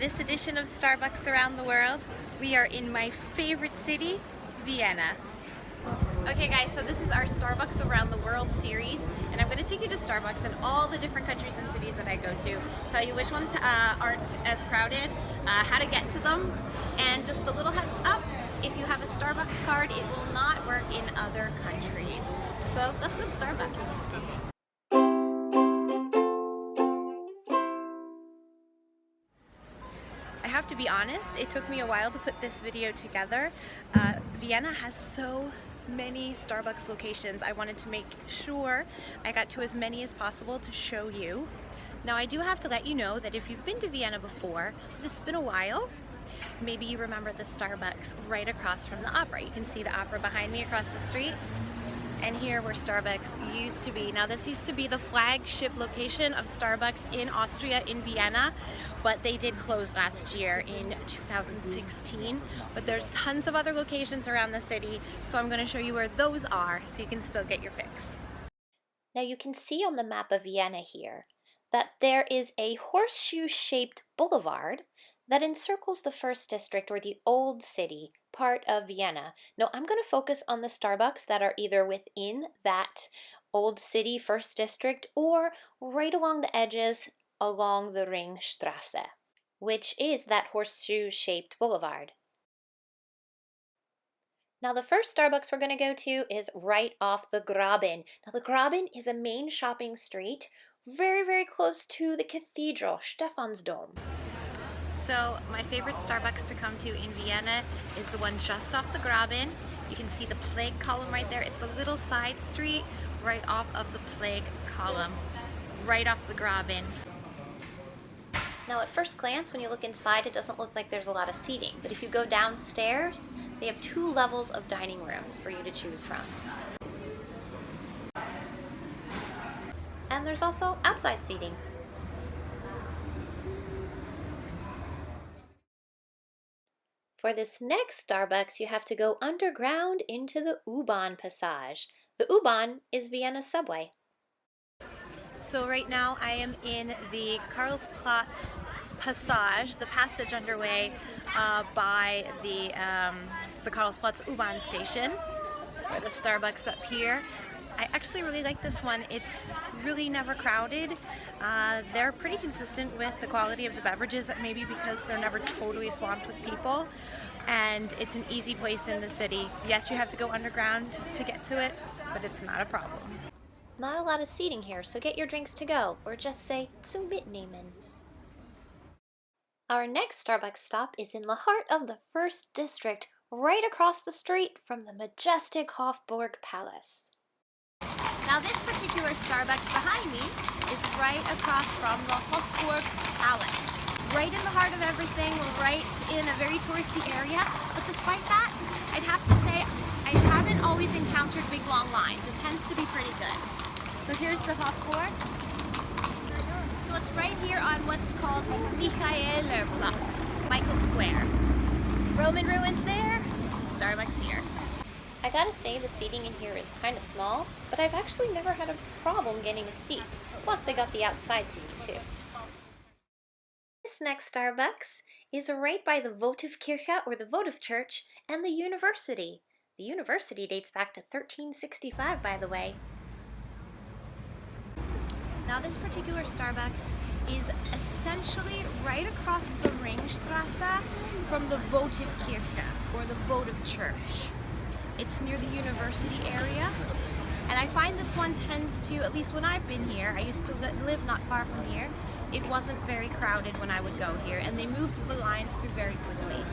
this edition of Starbucks Around the World, we are in my favorite city, Vienna. Okay guys, so this is our Starbucks Around the World series, and I'm going to take you to Starbucks in all the different countries and cities that I go to, tell you which ones aren't as crowded, how to get to them, and just a little heads up, if you have a Starbucks card, it will not work in other countries. So let's go to Starbucks. I have to be honest, it took me a while to put this video together. Vienna has so many Starbucks locations. I wanted to make sure I got to as many as possible to show you. Now I do have to let you know that if you've been to Vienna before, but it's been a while, maybe you remember the Starbucks right across from the opera. You can see the opera behind me across the street. And here where Starbucks used to be. Now this used to be the flagship location of Starbucks in Austria, in Vienna, but they did close last year in 2016. But there's tons of other locations around the city, so I'm gonna show you where those are so you can still get your fix. Now you can see on the map of Vienna here that there is a horseshoe-shaped boulevard that encircles the first district, or the old city part of Vienna. Now I'm going to focus on the Starbucks that are either within that old city first district or right along the edges along the Ringstrasse, which is that horseshoe-shaped boulevard. Now the first Starbucks we're going to go to is right off the Graben. Now the Graben is a main shopping street very close to the cathedral, Stephansdom. So my favorite Starbucks to come to in Vienna is the one just off the Graben. You can see the plague column right there. It's a little side street right off of the plague column, right off the Graben. Now at first glance, when you look inside, it doesn't look like there's a lot of seating, but if you go downstairs, they have 2 levels of dining rooms for you to choose from. And there's also outside seating. For this next Starbucks, you have to go underground into the U-Bahn passage. The U-Bahn is Vienna's subway. So right now I am in the Karlsplatz passage, the passage underway by the Karlsplatz U-Bahn station, for the Starbucks up here. I actually really like this one. It's really never crowded. They're pretty consistent with the quality of the beverages, maybe because they're never totally swamped with people. And it's an easy place in the city. Yes, you have to go underground to get to it, but it's not a problem. Not a lot of seating here, so get your drinks to go, or just say zum Mitnehmen. Our next Starbucks stop is in the heart of the first district, right across the street from the majestic Hofburg Palace. Now this particular Starbucks behind me is right across from the Hofburg Palace. Right in the heart of everything, right in a very touristy area, but despite that, I'd have to say I haven't always encountered big long lines. It tends to be pretty good. So here's the Hofburg. So it's right here on what's called Mariahilfer Strasse, Michael Square. Roman ruins there, Starbucks here. I gotta say the seating in here is kind of small, but I've actually never had a problem getting a seat. Plus they got the outside seating too. This next Starbucks is right by the Votive Church, or the Votive Church, and the university. The university dates back to 1365, by the way. Now this particular Starbucks is essentially right across the Ringstrasse from the Votive Church, or the Votive Church. It's near the university area, and I find this one tends to, at least when I've been here, I used to live not far from here, it wasn't very crowded when I would go here, and they moved the lines through very quickly.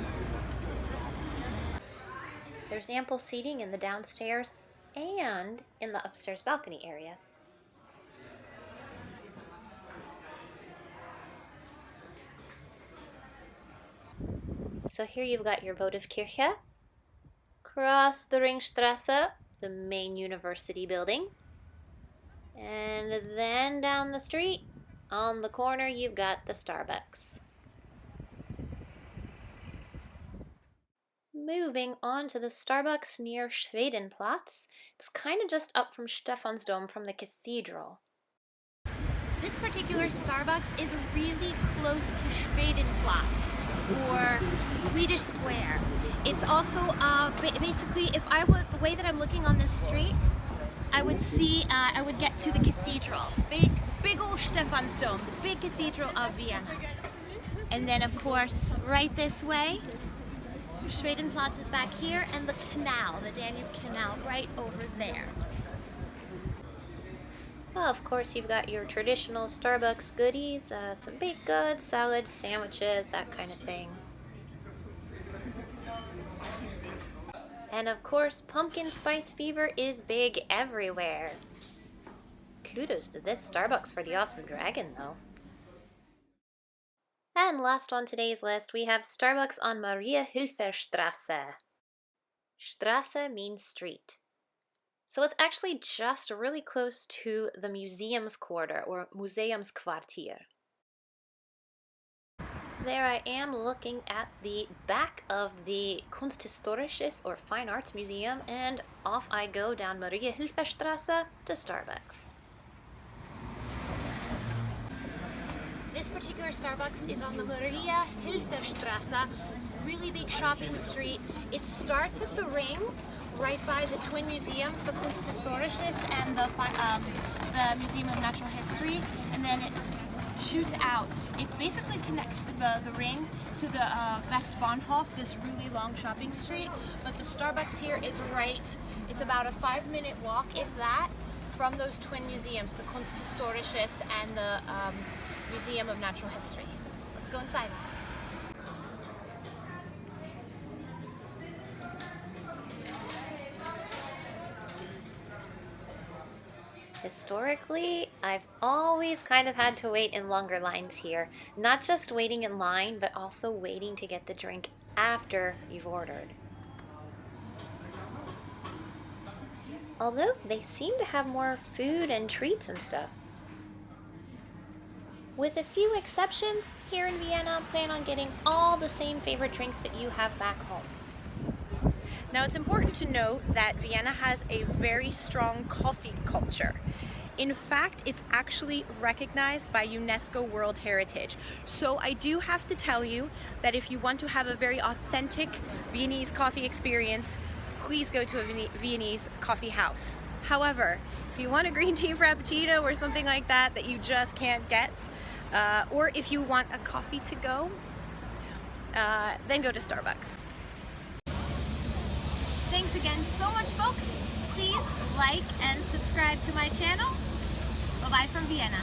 There's ample seating in the downstairs and in the upstairs balcony area. So here you've got your Votive Church, across the Ringstrasse, the main university building, and then down the street, on the corner, you've got the Starbucks. Moving on to the Starbucks near Schwedenplatz. It's kind of just up from Stephansdom from the cathedral. This particular Starbucks is really close to Schwedenplatz or Swedish Square. It's also basically, if I were the way that I'm looking on this street, I would see, I would get to the cathedral, big old Stephansdom, the big cathedral of Vienna. And then of course, right this way, Schwedenplatz is back here, and the canal, the Danube Canal, right over there. Well, of course, you've got your traditional Starbucks goodies, some baked goods, salads, sandwiches, that kind of thing. And of course, pumpkin spice fever is big everywhere. Kudos to this Starbucks for the awesome dragon, though. And last on today's list, we have Starbucks on Mariahilfer Strasse. Strasse means street. So it's actually just really close to the Museums Quarter, or Museumsquartier. There I am looking at the back of the Kunsthistorisches, or Fine Arts Museum, and off I go down Mariahilfer Strasse to Starbucks. This particular Starbucks is on the Mariahilfer Strasse, really big shopping street. It starts at the Ring, right by the twin museums, the Kunsthistorisches and the Museum of Natural History, and then it shoots out. It basically connects the Ring to the Westbahnhof, this really long shopping street, but the Starbucks here is right, it's about a 5-minute walk, if that, from those twin museums, the Kunsthistorisches and the Museum of Natural History. Let's go inside. Historically, I've always kind of had to wait in longer lines here. Not just waiting in line, but also waiting to get the drink after you've ordered. Although they seem to have more food and treats and stuff. With a few exceptions, here in Vienna, plan on getting all the same favorite drinks that you have back home. Now, it's important to note that Vienna has a very strong coffee culture. In fact, it's actually recognized by UNESCO World Heritage. So I do have to tell you that if you want to have a very authentic Viennese coffee experience, please go to a Viennese coffee house. However, if you want a green tea frappuccino or something like that that you just can't get, or if you want a coffee to go, then go to Starbucks. Thanks again so much, folks. Please like and subscribe to my channel. Bye-bye from Vienna.